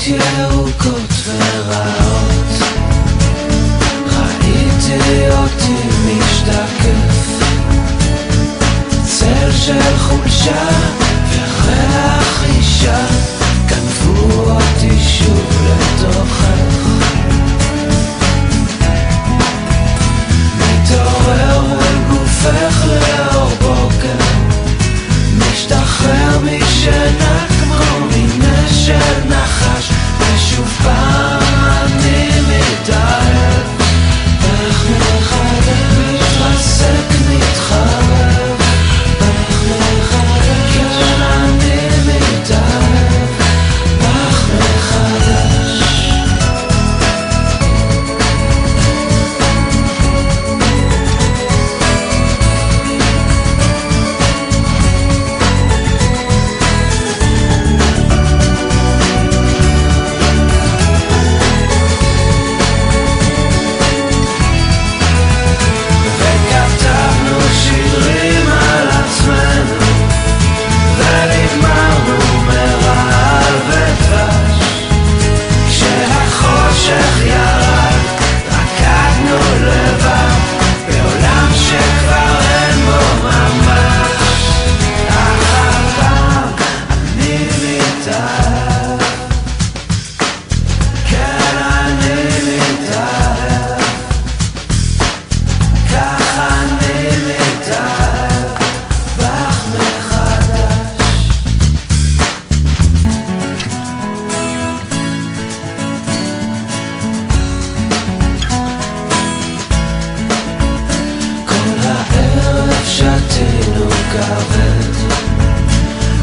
ירוקות ורעות, ראיתי אותי משתקף, צל של חולשה וריח אישה גנבו אותי שוב לתוכך. מתעורר מול גופך לאור בוקר, משתחרר משנה כמו מנשל נחש, ושוב פעם אני מתאהב, איך מחדש מתרסק מתחרב, איך מחדש כן אני מתאהב, איך מחדש.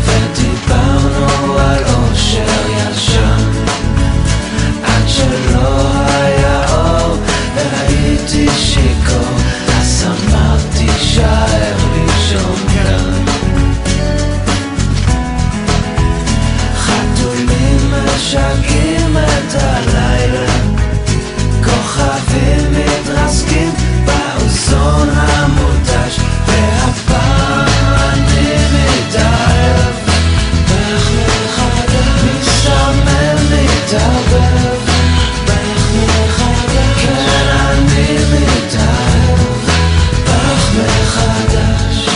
ודיברנו על אושר ישן עד שלא היה אור והייתי שיכור, אז אמרתי שער לישון כאן. חתולים משגעים את הלילה, כוכבים מתרסקים באוזון המוטש, והפעם אני מתאהב, איך מחדש מסתמן מתערבב, איך מחדש כן אני מתאהב, איך מחדש.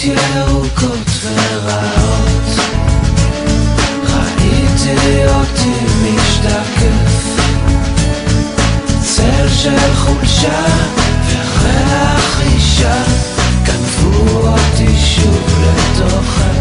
ירוקות ורעות, ראיתי אותי משתקף, צל של חולשה וריח אישה גנבו אותי שוב לתוכך.